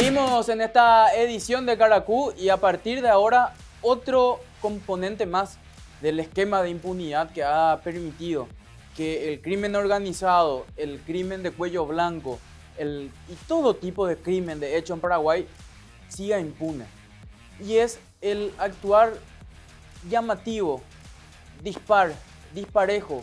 Seguimos en esta edición de Caracú y a partir de ahora otro componente más del esquema de impunidad que ha permitido que el crimen organizado, el crimen de cuello blanco y todo tipo de crimen de hecho en Paraguay siga impune. Y es el actuar llamativo, disparejo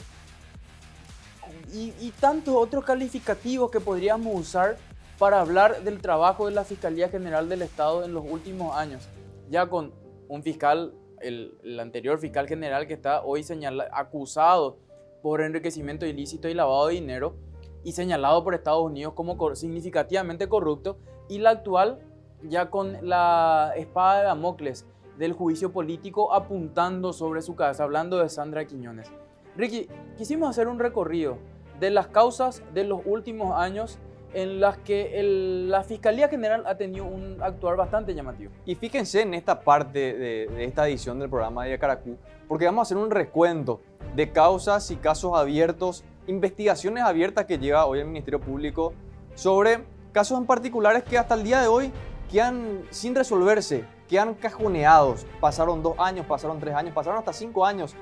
y tantos otros calificativos que podríamos usar para hablar del trabajo de la Fiscalía General del Estado en los últimos años, ya con un fiscal, el anterior fiscal general que está hoy acusado por enriquecimiento ilícito y lavado de dinero y señalado por Estados Unidos como significativamente corrupto, y la actual ya con la espada de Damocles del juicio político apuntando sobre su cabeza, hablando de Sandra Quiñones. Ricky, quisimos hacer un recorrido de las causas de los últimos años en las que la Fiscalía General ha tenido un actuar bastante llamativo. Y fíjense en esta parte de esta edición del programa de Caracú, porque vamos a hacer un recuento de causas y casos abiertos, investigaciones abiertas que lleva hoy el Ministerio Público sobre casos en particulares que hasta el día de hoy quedan sin resolverse, quedan cajoneados. Pasaron 2 años, pasaron 3 años, pasaron hasta 5 años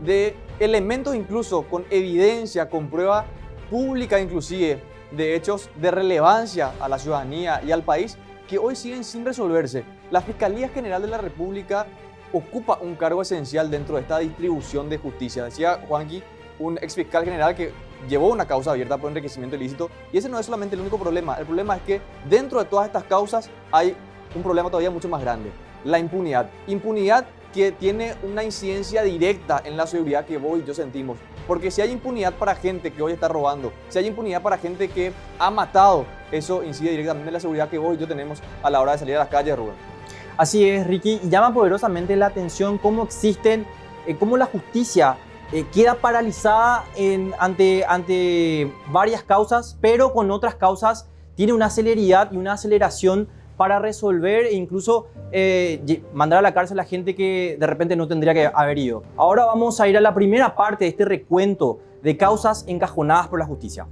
de elementos incluso con evidencia, con prueba pública inclusive, de hechos de relevancia a la ciudadanía y al país que hoy siguen sin resolverse. La Fiscalía General de la República ocupa un cargo esencial dentro de esta distribución de justicia. Decía Juanqui, un exfiscal general que llevó una causa abierta por enriquecimiento ilícito, y ese no es solamente el único problema. El problema es que dentro de todas estas causas hay un problema todavía mucho más grande: la impunidad. Impunidad que tiene una incidencia directa en la seguridad que vos y yo sentimos. Porque si hay impunidad para gente que hoy está robando, si hay impunidad para gente que ha matado, eso incide directamente en la seguridad que vos y yo tenemos a la hora de salir a las calles, Rubén. Así es, Ricky, y llama poderosamente la atención cómo cómo la justicia queda paralizada ante varias causas, pero con otras causas tiene una celeridad y una aceleración para resolver e incluso mandar a la cárcel a gente que de repente no tendría que haber ido. Ahora vamos a ir a la primera parte de este recuento de causas encajonadas por la justicia.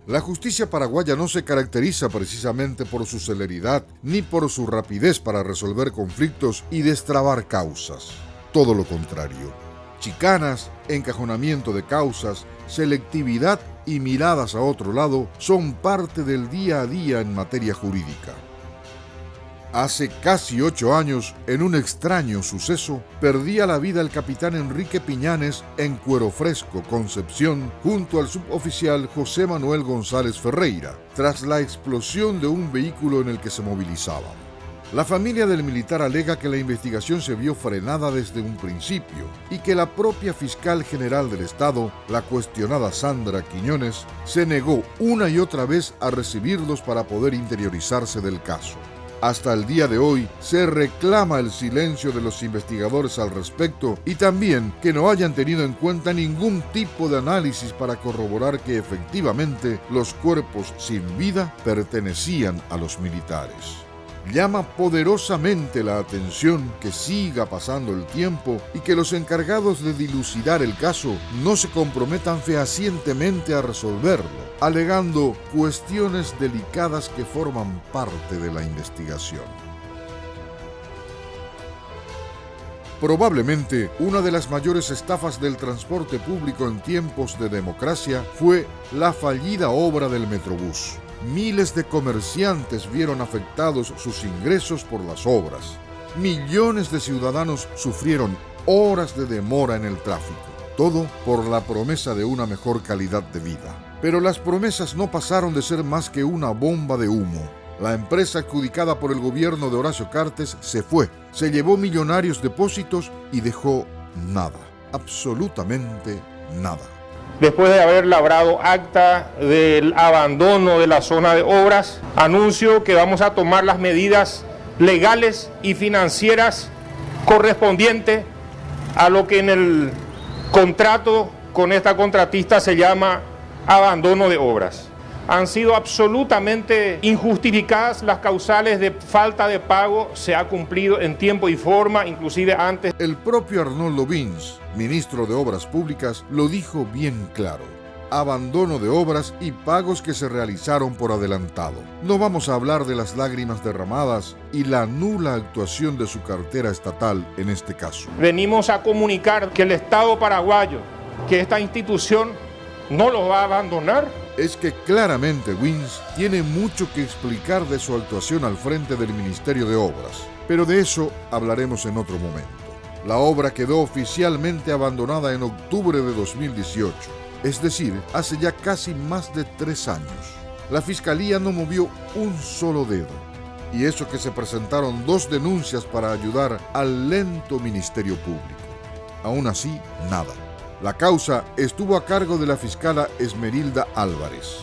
La justicia paraguaya no se caracteriza precisamente por su celeridad ni por su rapidez para resolver conflictos y destrabar causas. Todo lo contrario. Chicanas, encajonamiento de causas, selectividad y miradas a otro lado son parte del día a día en materia jurídica. Hace casi 8 años, en un extraño suceso, perdía la vida el capitán Enrique Piñanes en Cuero Fresco, Concepción, junto al suboficial José Manuel González Ferreira, tras la explosión de un vehículo en el que se movilizaban. La familia del militar alega que la investigación se vio frenada desde un principio y que la propia fiscal general del Estado, la cuestionada Sandra Quiñones, se negó una y otra vez a recibirlos para poder interiorizarse del caso. Hasta el día de hoy se reclama el silencio de los investigadores al respecto y también que no hayan tenido en cuenta ningún tipo de análisis para corroborar que efectivamente los cuerpos sin vida pertenecían a los militares. Llama poderosamente la atención que siga pasando el tiempo y que los encargados de dilucidar el caso no se comprometan fehacientemente a resolverlo, alegando cuestiones delicadas que forman parte de la investigación. Probablemente una de las mayores estafas del transporte público en tiempos de democracia fue la fallida obra del Metrobús. Miles de comerciantes vieron afectados sus ingresos por las obras. Millones de ciudadanos sufrieron horas de demora en el tráfico. Todo por la promesa de una mejor calidad de vida. Pero las promesas no pasaron de ser más que una bomba de humo. La empresa adjudicada por el gobierno de Horacio Cartes se fue, se llevó millonarios depósitos y dejó nada, absolutamente nada. Después de haber labrado acta del abandono de la zona de obras, anuncio que vamos a tomar las medidas legales y financieras correspondientes a lo que en el contrato con esta contratista se llama abandono de obras. han sido absolutamente injustificadas. Las causales de falta de pago se ha cumplido en tiempo y forma, inclusive antes. El propio Arnoldo Vins, ministro de Obras Públicas, lo dijo bien claro: abandono de obras y pagos que se realizaron por adelantado. No vamos a hablar de las lágrimas derramadas y la nula actuación de su cartera estatal en este caso. Venimos a comunicar que el Estado paraguayo, que esta institución no los va a abandonar. Es que claramente Vins tiene mucho que explicar de su actuación al frente del Ministerio de Obras, pero de eso hablaremos en otro momento. La obra quedó oficialmente abandonada en octubre de 2018, es decir, hace ya casi más de 3 años. La Fiscalía no movió un solo dedo, y eso que se presentaron 2 denuncias para ayudar al lento Ministerio Público. Aún así, nada. La causa estuvo a cargo de la fiscala Esmerilda Álvarez.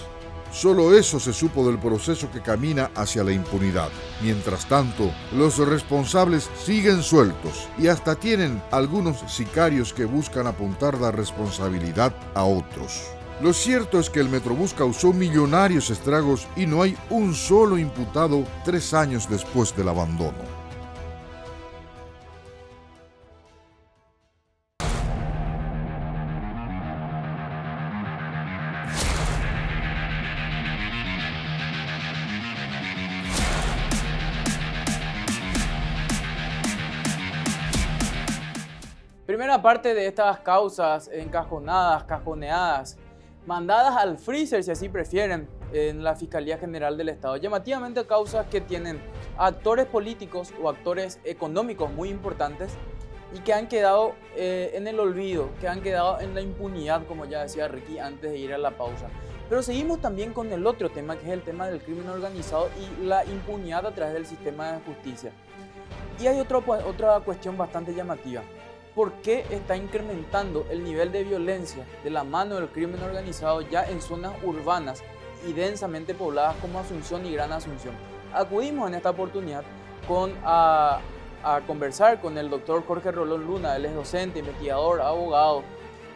Solo eso se supo del proceso que camina hacia la impunidad. Mientras tanto, los responsables siguen sueltos y hasta tienen algunos sicarios que buscan apuntar la responsabilidad a otros. Lo cierto es que el Metrobús causó millonarios estragos y no hay un solo imputado 3 años después del abandono. Primera parte de estas causas encajonadas, cajoneadas, mandadas al freezer, si así prefieren, en la Fiscalía General del Estado. Llamativamente causas que tienen actores políticos o actores económicos muy importantes y que han quedado en el olvido, que han quedado en la impunidad, como ya decía Ricky antes de ir a la pausa. Pero seguimos también con el otro tema, que es el tema del crimen organizado y la impunidad a través del sistema de justicia. Y hay otra cuestión bastante llamativa. ¿Por qué está incrementando el nivel de violencia de la mano del crimen organizado ya en zonas urbanas y densamente pobladas como Asunción y Gran Asunción? Acudimos en esta oportunidad a conversar con el doctor Jorge Rolón Luna. Él es docente, investigador, abogado,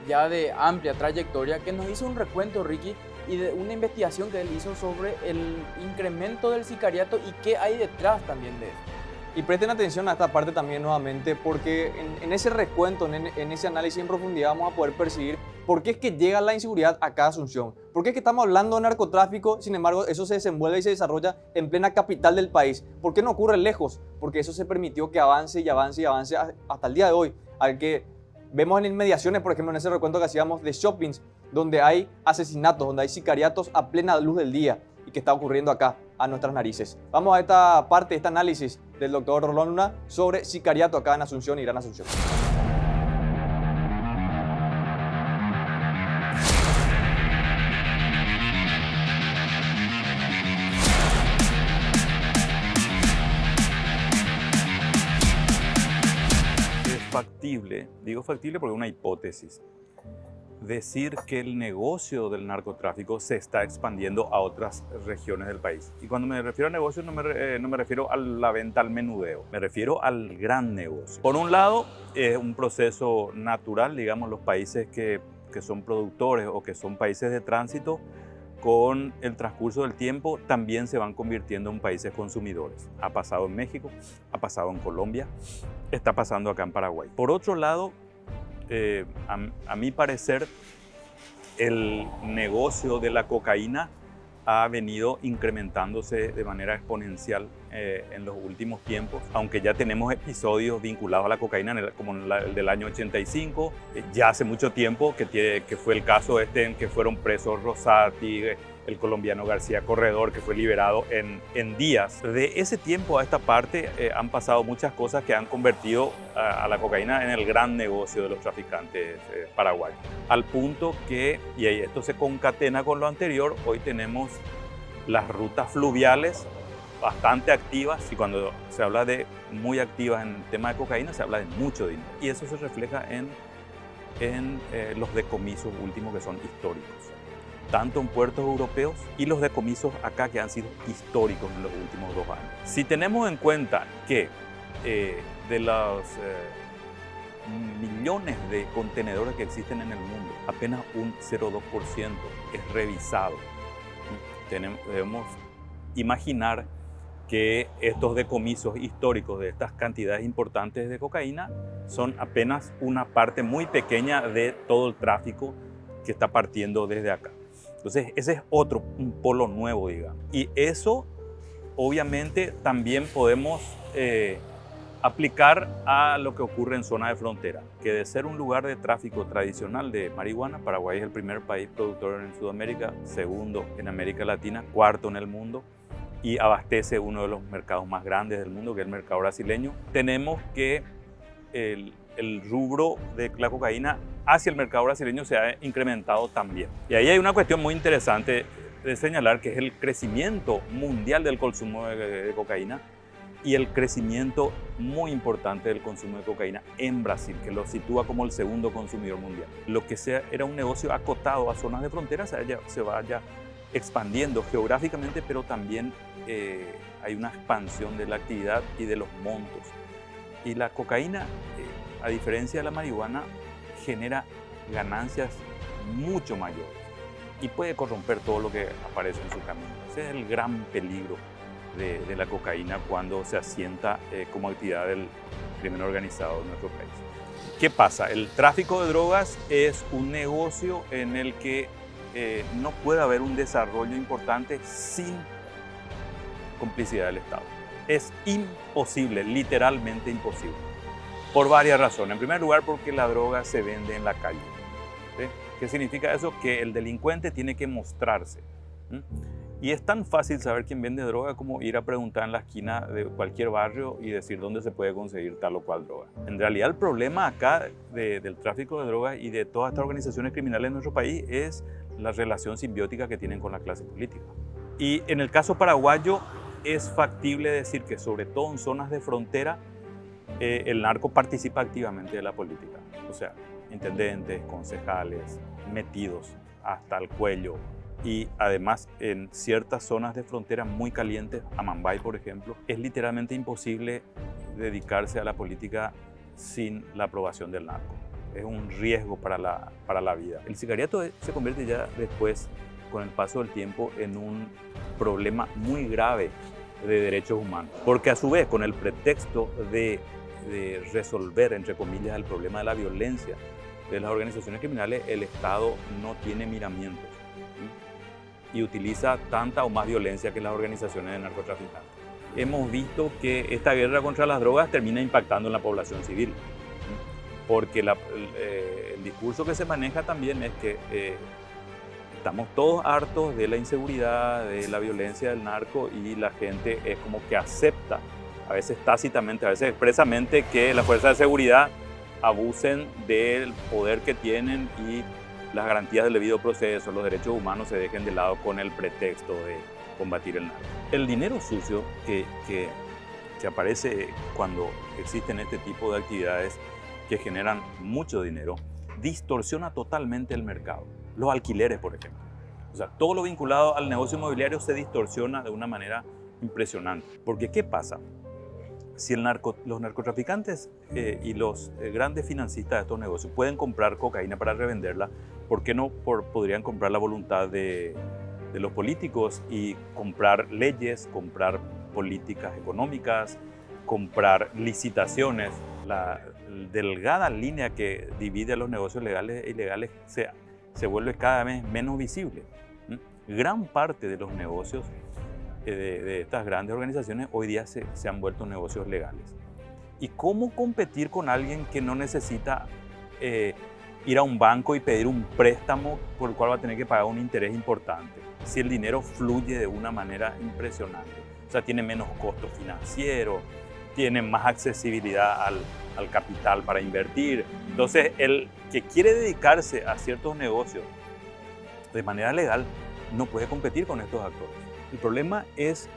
ya de amplia trayectoria, que nos hizo un recuento, Ricky, y de una investigación que él hizo sobre el incremento del sicariato y qué hay detrás también de eso. Y presten atención a esta parte también nuevamente, porque en ese recuento, en ese análisis en profundidad vamos a poder percibir por qué es que llega la inseguridad acá a Asunción. ¿Por qué es que estamos hablando de narcotráfico? Sin embargo, eso se desenvuelve y se desarrolla en plena capital del país. ¿Por qué no ocurre lejos? Porque eso se permitió que avance y avance y avance hasta el día de hoy. Al que vemos en inmediaciones, por ejemplo, en ese recuento que hacíamos de shoppings, donde hay asesinatos, donde hay sicariatos a plena luz del día y que está ocurriendo acá a nuestras narices. Vamos a esta parte, este análisis del doctor Rolón Luna sobre sicariato acá en Asunción y Gran Asunción. Es factible, digo factible porque es una hipótesis, decir que el negocio del narcotráfico se está expandiendo a otras regiones del país. Y cuando me refiero a negocio no me refiero a la venta al menudeo, me refiero al gran negocio. Por un lado, es un proceso natural, digamos, los países que son productores o que son países de tránsito, con el transcurso del tiempo también se van convirtiendo en países consumidores. Ha pasado en México, ha pasado en Colombia, está pasando acá en Paraguay. Por otro lado, a mi parecer, el negocio de la cocaína ha venido incrementándose de manera exponencial en los últimos tiempos, aunque ya tenemos episodios vinculados a la cocaína como el del año 85, ya hace mucho tiempo que fue el caso en que fueron presos Rosati, el colombiano García Corredor, que fue liberado en días. De ese tiempo a esta parte han pasado muchas cosas que han convertido a la cocaína en el gran negocio de los traficantes paraguayos. Al punto que, y esto se concatena con lo anterior, hoy tenemos las rutas fluviales bastante activas, y cuando se habla de muy activas en el tema de cocaína, se habla de mucho dinero. Y eso se refleja en los decomisos últimos, que son históricos, tanto en puertos europeos y los decomisos acá, que han sido históricos en los últimos 2 años. Si tenemos en cuenta que de los millones de contenedores que existen en el mundo, apenas un 0,2% es revisado. debemos imaginar que estos decomisos históricos de estas cantidades importantes de cocaína son apenas una parte muy pequeña de todo el tráfico que está partiendo desde acá. Entonces, ese es un polo nuevo, digamos. Y eso, obviamente, también podemos aplicar a lo que ocurre en zona de frontera, que de ser un lugar de tráfico tradicional de marihuana, Paraguay es el primer país productor en Sudamérica, segundo en América Latina, cuarto en el mundo, y abastece uno de los mercados más grandes del mundo, que es el mercado brasileño. Tenemos que el rubro de la cocaína hacia el mercado brasileño se ha incrementado también. Y ahí hay una cuestión muy interesante de señalar, que es el crecimiento mundial del consumo de cocaína y el crecimiento muy importante del consumo de cocaína en Brasil, que lo sitúa como el segundo consumidor mundial. Lo que era un negocio acotado a zonas de frontera se vaya expandiendo geográficamente, pero también hay una expansión de la actividad y de los montos. Y la cocaína, a diferencia de la marihuana, genera ganancias mucho mayores y puede corromper todo lo que aparece en su camino. Ese es el gran peligro de la cocaína cuando se asienta como actividad del crimen organizado en nuestro país. ¿Qué pasa? El tráfico de drogas es un negocio en el que no puede haber un desarrollo importante sin complicidad del Estado. Es imposible, literalmente imposible, por varias razones. En primer lugar, porque la droga se vende en la calle. ¿Sí? ¿Qué significa eso? Que el delincuente tiene que mostrarse. ¿Sí? Y es tan fácil saber quién vende droga como ir a preguntar en la esquina de cualquier barrio y decir dónde se puede conseguir tal o cual droga. En realidad, el problema acá del tráfico de drogas y de todas estas organizaciones criminales en nuestro país es la relación simbiótica que tienen con la clase política. Y en el caso paraguayo, es factible decir que, sobre todo en zonas de frontera, el narco participa activamente de la política. O sea, intendentes, concejales, metidos hasta el cuello. Y además, en ciertas zonas de frontera muy calientes, Amambay, por ejemplo, es literalmente imposible dedicarse a la política sin la aprobación del narco. Es un riesgo para la vida. El sicariato se convierte ya después, con el paso del tiempo, en un problema muy grave de derechos humanos. Porque a su vez, con el pretexto de resolver, entre comillas, el problema de la violencia de las organizaciones criminales, el Estado no tiene miramientos, ¿sí? Y utiliza tanta o más violencia que las organizaciones de narcotraficantes. Hemos visto que esta guerra contra las drogas termina impactando en la población civil, ¿sí? Porque el discurso que se maneja también es que estamos todos hartos de la inseguridad, de la violencia del narco, y la gente es como que acepta, a veces tácitamente, a veces expresamente, que las fuerzas de seguridad abusen del poder que tienen y las garantías del debido proceso, los derechos humanos se dejen de lado con el pretexto de combatir el narco. El dinero sucio que aparece cuando existen este tipo de actividades que generan mucho dinero, distorsiona totalmente el mercado. Los alquileres, por ejemplo. O sea, todo lo vinculado al negocio inmobiliario se distorsiona de una manera impresionante. Porque, ¿qué pasa? Si los narcotraficantes y los grandes financistas de estos negocios pueden comprar cocaína para revenderla, ¿por qué no podrían comprar la voluntad de los políticos y comprar leyes, comprar políticas económicas, comprar licitaciones? La delgada línea que divide a los negocios legales e ilegales se vuelve cada vez menos visible. Gran parte de los negocios de estas grandes organizaciones hoy día se han vuelto negocios legales. ¿Y cómo competir con alguien que no necesita ir a un banco y pedir un préstamo por el cual va a tener que pagar un interés importante, si el dinero fluye de una manera impresionante? O sea, tiene menos costo financiero, tiene más accesibilidad al capital para invertir. Entonces, el que quiere dedicarse a ciertos negocios de manera legal no puede competir con estos actores. El problema es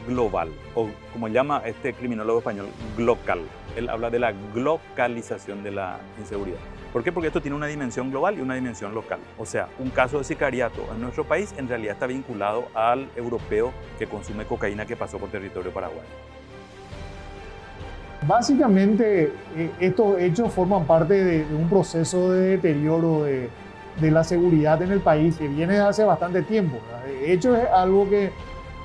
global, o como llama este criminólogo español, glocal. Él habla de la globalización de la inseguridad. ¿Por qué? Porque esto tiene una dimensión global y una dimensión local. O sea, un caso de sicariato en nuestro país en realidad está vinculado al europeo que consume cocaína que pasó por territorio paraguayo. Básicamente, estos hechos forman parte de un proceso de deterioro de de la seguridad en el país que viene desde hace bastante tiempo, ¿verdad? De hecho, es algo que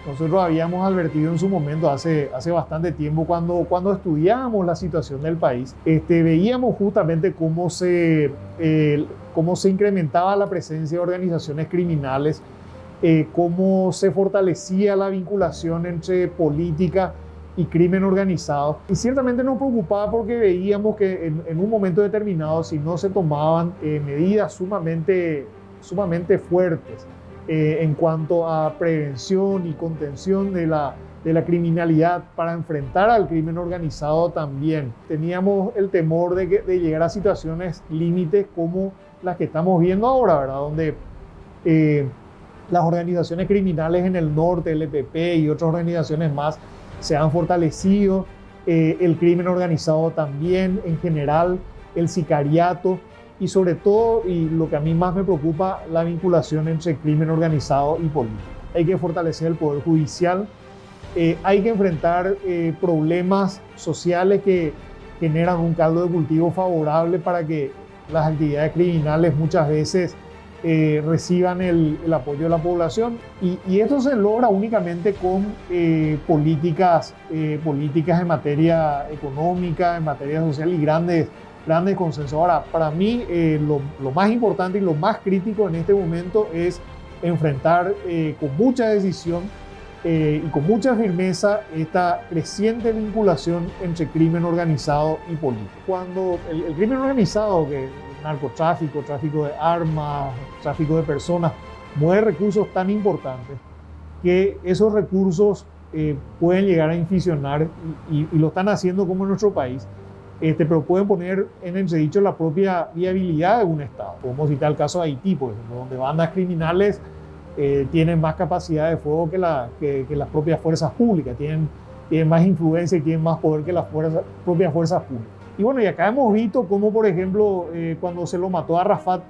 nosotros habíamos advertido en su momento hace bastante tiempo cuando estudiábamos la situación del país. Veíamos justamente cómo se incrementaba la presencia de organizaciones criminales, cómo se fortalecía la vinculación entre política y crimen organizado. Y ciertamente nos preocupaba porque veíamos que en un momento determinado, si no se tomaban medidas sumamente fuertes en cuanto a prevención y contención de la criminalidad para enfrentar al crimen organizado también, teníamos el temor de llegar a situaciones límites como las que estamos viendo ahora, ¿verdad? Donde las organizaciones criminales en el norte, el EPP y otras organizaciones más, se han fortalecido, el crimen organizado también en general, el sicariato y sobre todo, y lo que a mí más me preocupa, la vinculación entre crimen organizado y política. Hay que fortalecer el poder judicial, hay que enfrentar problemas sociales que generan un caldo de cultivo favorable para que las actividades criminales muchas veces reciban el apoyo de la población y esto se logra únicamente con políticas en materia económica, en materia social y grandes consensos. Ahora, para mí lo más importante y lo más crítico en este momento es enfrentar con mucha decisión y con mucha firmeza esta creciente vinculación entre crimen organizado y política. Cuando el crimen organizado, que narcotráfico, tráfico de armas, tráfico de personas, mueve recursos tan importantes que esos recursos pueden llegar a inficionar y lo están haciendo como en nuestro país, pero pueden poner en entredicho la propia viabilidad de un Estado. Podemos citar el caso de Haití, por ejemplo, donde bandas criminales tienen más capacidad de fuego que las propias fuerzas públicas, tienen más influencia y tienen más poder que las propias fuerzas públicas. Y bueno, y acá hemos visto cómo, por ejemplo, cuando se lo mató a Arafat,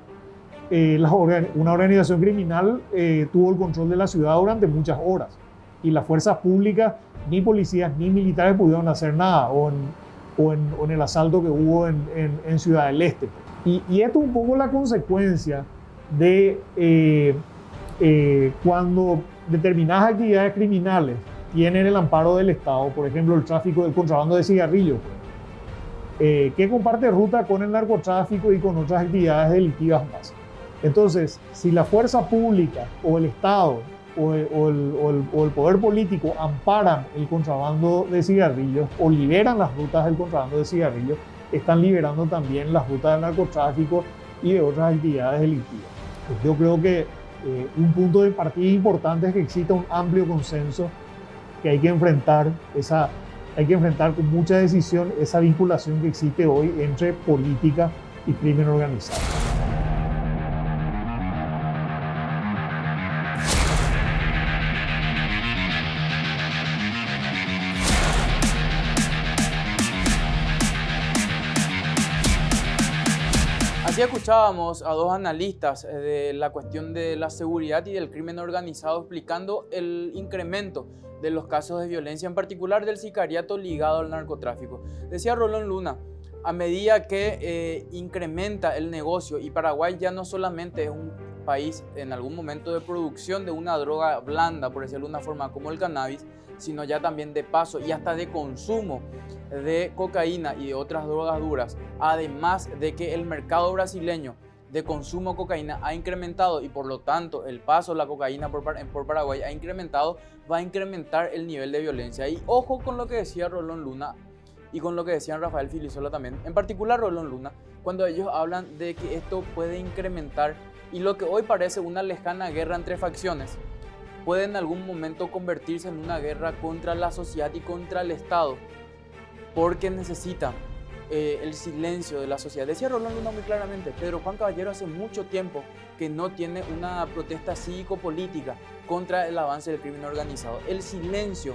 una organización criminal tuvo el control de la ciudad durante muchas horas y las fuerzas públicas, ni policías ni militares pudieron hacer nada, o en el asalto que hubo en Ciudad del Este. Y esto es un poco la consecuencia de cuando determinadas actividades criminales tienen el amparo del Estado, por ejemplo, el tráfico del contrabando de cigarrillos, que comparte ruta con el narcotráfico y con otras actividades delictivas más. Entonces, si la fuerza pública o el Estado o el poder político amparan el contrabando de cigarrillos o liberan las rutas del contrabando de cigarrillos, están liberando también las rutas del narcotráfico y de otras actividades delictivas. Pues yo creo que un punto de partida importante es que exista un amplio consenso que hay que enfrentar con mucha decisión esa vinculación que existe hoy entre política y crimen organizado. Así escuchábamos a dos analistas de la cuestión de la seguridad y del crimen organizado explicando el incremento de los casos de violencia, en particular del sicariato ligado al narcotráfico. Decía Rolón Luna, a medida que incrementa el negocio, y Paraguay ya no solamente es un país en algún momento de producción de una droga blanda, por decirlo de una forma, como el cannabis, sino ya también de paso y hasta de consumo de cocaína y de otras drogas duras, además de que el mercado brasileño de consumo de cocaína ha incrementado y por lo tanto el paso de la cocaína por Paraguay ha incrementado, va a incrementar el nivel de violencia. Y ojo con lo que decía Rolón Luna y con lo que decían Rafael Filisola también, en particular Rolón Luna, cuando ellos hablan de que esto puede incrementar y lo que hoy parece una lejana guerra entre facciones puede en algún momento convertirse en una guerra contra la sociedad y contra el Estado, porque necesita el silencio de la sociedad. Decía Rolón Luna muy claramente, Pedro Juan Caballero hace mucho tiempo que no tiene una protesta cívico-política contra el avance del crimen organizado. El silencio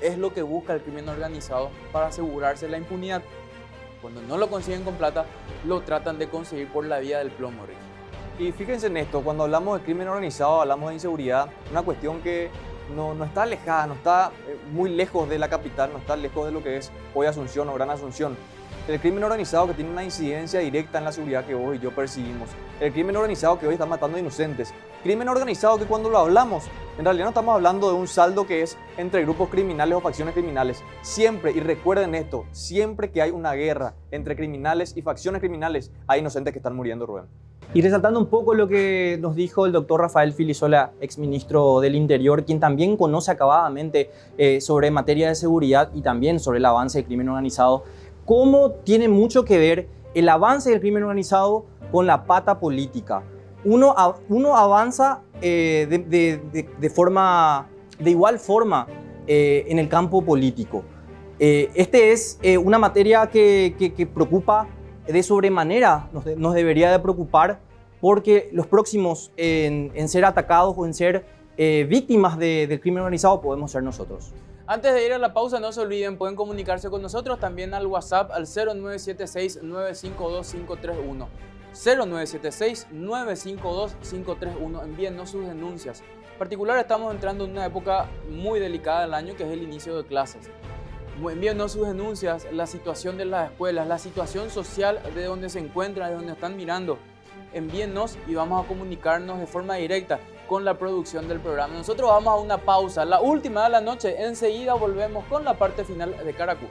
es lo que busca el crimen organizado para asegurarse la impunidad. Cuando no lo consiguen con plata, lo tratan de conseguir por la vía del plomo, Ricky. Y fíjense en esto, cuando hablamos de crimen organizado, hablamos de inseguridad, una cuestión que no está alejada, no está muy lejos de la capital, no está lejos de lo que es hoy Asunción o Gran Asunción. El crimen organizado que tiene una incidencia directa en la seguridad que vos y yo percibimos. El crimen organizado que hoy está matando inocentes. Crimen organizado que cuando lo hablamos, en realidad no estamos hablando de un saldo que es entre grupos criminales o facciones criminales. Siempre, y recuerden esto, siempre que hay una guerra entre criminales y facciones criminales, hay inocentes que están muriendo, Rubén. Y resaltando un poco lo que nos dijo el doctor Rafael Filisola, exministro del Interior, quien también conoce acabadamente sobre materia de seguridad y también sobre el avance del crimen organizado, cómo tiene mucho que ver el avance del crimen organizado con la pata política. Uno avanza de igual forma en el campo político. Este es una materia que preocupa de sobremanera, nos debería de preocupar, porque los próximos en ser atacados o en ser víctimas del crimen organizado podemos ser nosotros. Antes de ir a la pausa, no se olviden, pueden comunicarse con nosotros también al WhatsApp al 0976-952-531. 0976-952-531. Envíennos sus denuncias. En particular, estamos entrando en una época muy delicada del año, que es el inicio de clases. Envíennos sus denuncias, la situación de las escuelas, la situación social de donde se encuentran, de donde están mirando. Envíennos y vamos a comunicarnos de forma directa con la producción del programa. Nosotros vamos a una pausa, la última de la noche. Enseguida volvemos con la parte final de Caracú.